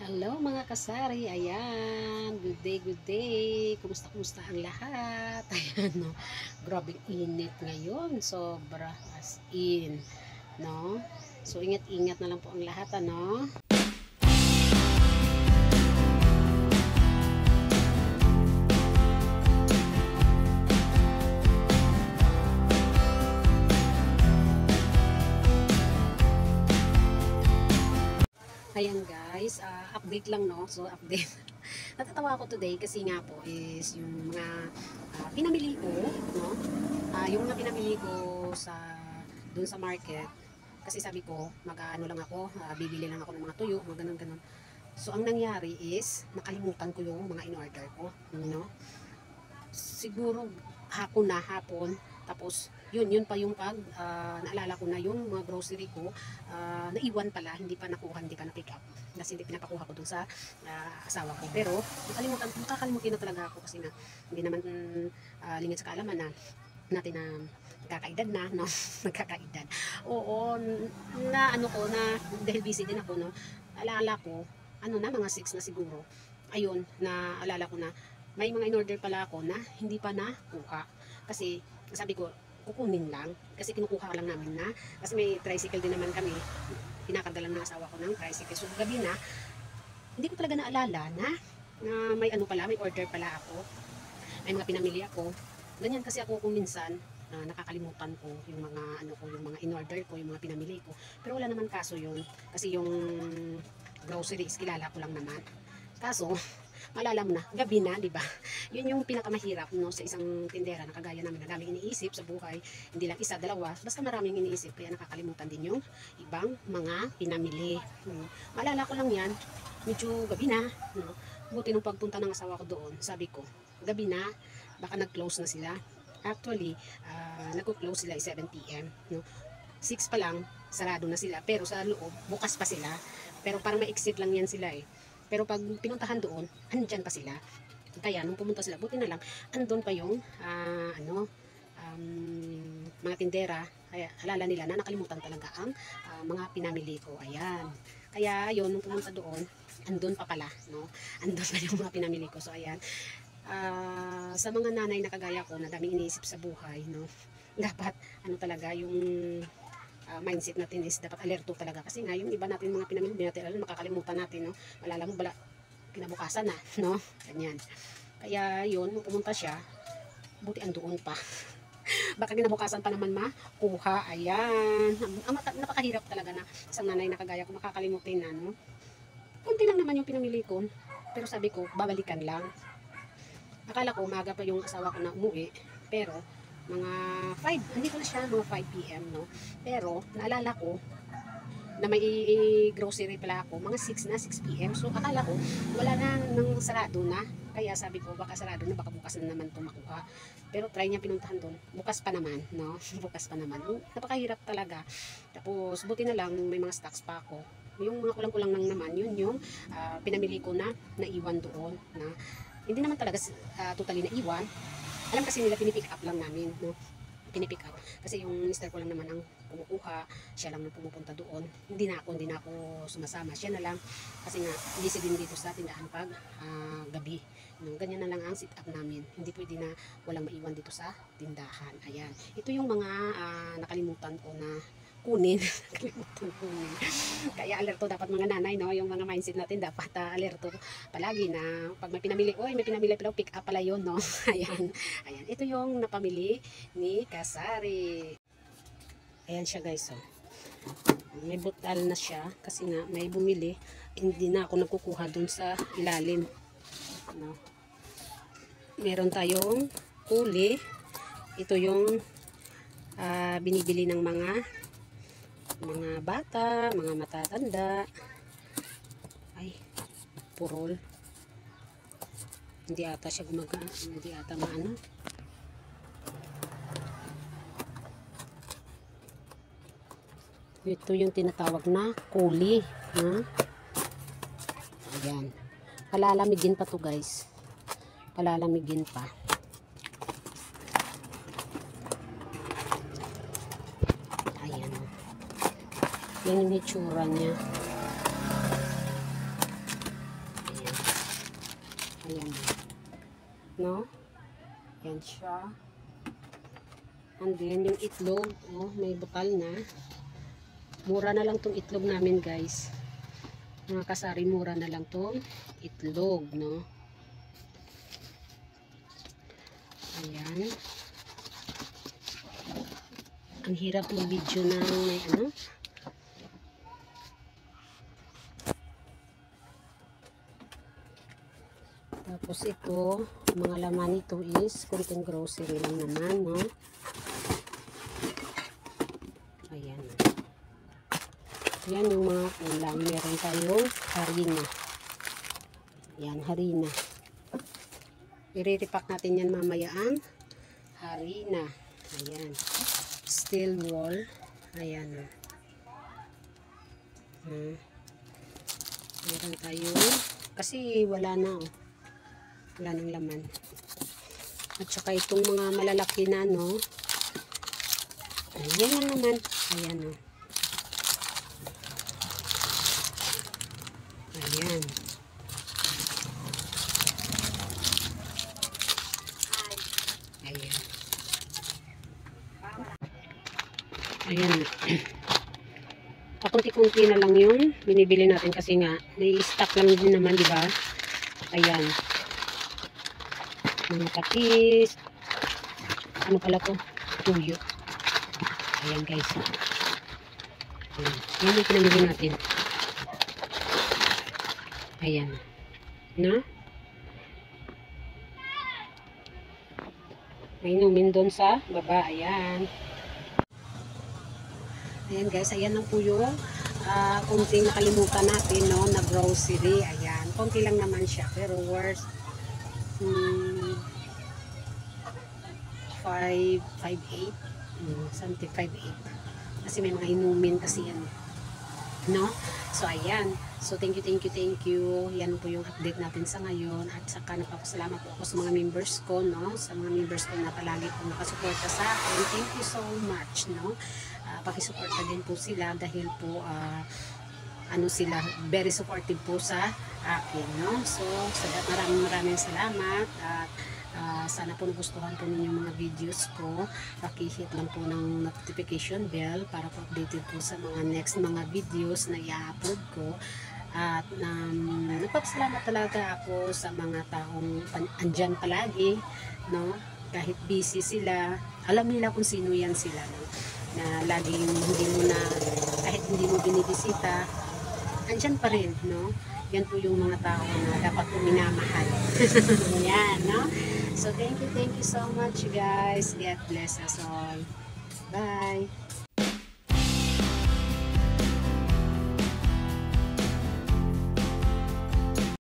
Hello mga kasari, ayan, good day, kumusta ang lahat, ayan no, grabe init ngayon, sobra as in, no, so ingat na lang po ang lahat, ano. Ayan guys, update lang no. So update. Natatawa ako today kasi nga po is yung mga pinamili ko, no? Yung mga pinamili ko sa doon sa market kasi sabi ko mag-ano lang ako, bibili lang ako ng mga tuyo, mga ganun. So ang nangyari is nakalimutan ko yung mga in-order ko, no? Siguro hapon tapos yun pa yung naalala ko na yung mga grocery ko naiwan pala, hindi pa na pick up kasi hindi pinapakuha ko dun sa asawa ko, pero makakalimutin na talaga ako kasi nga hindi naman lingid sa kaalaman na natin na nagkakaedad na, no? Nagkakaedad, oo, na ano ko na dahil busy din ako, no? Alala ko ano na mga 6 na siguro, ayun, na alala ko na may mga in-order pala ako na hindi pa nakuha. Kasi sabi ko, kukunin lang. Kasi kinukuha lang namin na. Kasi may tricycle din naman kami. Pinakarga lang ng asawa ko ng tricycle. So gabi na, hindi ko talaga naalala na may ano pala, may order pala ako. May mga pinamili ako. Ganyan kasi ako kung minsan, nakakalimutan ko yung mga ano ko, yung mga in-order ko, yung mga pinamili ko. Pero wala naman kaso yun. Kasi yung groceries, kilala ko lang naman. Kaso, malala mo na, gabi na, di ba? Yun yung pinakamahirap no, sa isang tindera na kagaya namin na daming iniisip sa buhay. Hindi lang isa, dalawa, basta maraming iniisip. Kaya nakakalimutan din yung ibang mga pinamili. Malala ko lang yan, medyo gabi na. No? Buti nung pagpunta ng asawa ko doon, sabi ko, gabi na, baka nag-close na sila. Actually, nag-close sila 7 p.m. No? 6 pa lang, sarado na sila. Pero sa loob, bukas pa sila. Pero parang ma-exit lang yan sila eh. Pero pag pinuntahan doon, andyan pa sila. Kaya nung pumunta sila, buti na lang, andun pa yung mga tindera. Kaya alala nila na nakalimutan talaga ang mga pinamili ko. Ayan. Kaya yun, nung pumunta doon, andun pa pala. No? Andun pa yung mga pinamili ko. So ayan. Sa mga nanay na kagaya ko na daming iniisip sa buhay, no? Dapat ano talaga yung mindset natin is dapat alerto talaga kasi nga yung iba natin mga pinamili natin alam, makakalimutan natin, no? Malala mo bala kinabukasan na, no? Ganyan. Kaya yun, nung pumunta siya, buti andoon pa. Baka kinabukasan pa naman makuha. Ayan. Napakahirap talaga na isang nanay na kagaya ko makakalimutin na, no? Kunti lang naman yung pinamili ko, pero sabi ko, babalikan lang. Akala ko umaga pa yung asawa ko na umuwi, pero mga 5, hindi ko na siya mga 5 p.m. no. Pero naalala ko na may grocery pala ako mga 6 na 6 p.m. So akala ko wala na nang sarado na. Kaya sabi ko baka sarado na, baka bukas na naman ito makuha. Pero try niya pinuntahan doon. Bukas pa naman, no? Bukas pa naman. Napakahirap talaga. Tapos buti na lang may mga stocks pa ako. Yung mga kulang-kulang lang naman, yun yung pinamili ko na naiwan doon na hindi naman talaga totally naiwan. Alam kasi nila pinipick up lang namin, no? Pinipick up. Kasi yung mister ko lang naman ang kumukuha, siya lang nang pumupunta doon. Hindi na ako sumasama. Siya na lang kasi nga busy din dito sa tindahan pag gabi. No, ganyan na lang ang sit up namin. Hindi pwede na walang maiwan dito sa tindahan. Ayan. Ito yung mga nakalimutan ko na kunin. Nakalimutan kunin. Kaya alerto dapat mga nanay, no? Yung mga mindset natin dapat alerto palagi na pag may pinamili, oy, may pinamili pala, pick up pala yun, no? Ayan. Ayan. Ito yung napamili ni Kasari. Ayan siya guys, oh. May butal na siya kasi nga may bumili. Hindi na ako nagkukuha dun sa ilalim. No? Meron tayong huli. Ito yung binibili ng mga bata, mga matatanda. Ay, purol. Hindi ata siya gumagana. Hindi ata maano. Ito yung tinatawag na kuli. Ha? Ayan. Palalamigin pa to guys. Palalamigin pa. Yan yung itsura niya. Ayan. No? Yan siya. And then, yung itlog, oh, may butal na. Mura na lang tong itlog namin, guys. Mga kasari, mura na lang tong itlog, no? Ayan. Ang hirap ng video ng may ano. Tapos ito, mga laman nito is konting grocery lang naman, no? Ayan. Yan yung mga ulam. Meron tayong harina. Yan, harina. I-repack natin yan mamaya ang harina. Ayan. Steel wool. Ayan. Meron tayong, kasi wala na, oh. Wala nang laman. At saka itong mga malalaki na, no? Ayan lang naman. Ayan, no? Ayan. Ayan. Ayan. Pakunti-kunti na lang yung binibili natin kasi nga, nai-stock lang din naman, di ba? Ayan. Mga patis. Ano pala to? Tuyo. Ayan, guys. Ayan. Yan yung pinamili natin. Ayan. Na? May inumin doon sa baba. Ayan. Ayan, guys. Ayan lang po yung kunting nakalimutan natin, no, na grocery. Ayan. Konti lang naman siya. Pero worth 5.8 something 5.8 kasi may mga inumin kasi yan, no? So ayan, so thank you, yan po yung update natin sa ngayon. At saka napapasalamat po ako sa mga members ko, no, sa mga members ko na palagi po nakasuporta sa akin. Thank you so much, no. Pakisuporta din po sila dahil po ano sila, very supportive po sa akin, no. So maraming salamat. At sana po nagustuhan po ninyo mga videos ko. Paki-hit lang po ng notification bell para po updated po sa mga next mga videos na i-upload ko. At nagpapasalamat talaga ako sa mga taong andyan palagi, no? Kahit busy sila, alam nila kung sino yan sila, no? Na laging hindi mo na, kahit hindi mo binibisita, andyan pa rin, no? Yan po yung mga tao na dapat po minamahal. Yan, no? So, thank you so much, guys. God bless us all. Bye!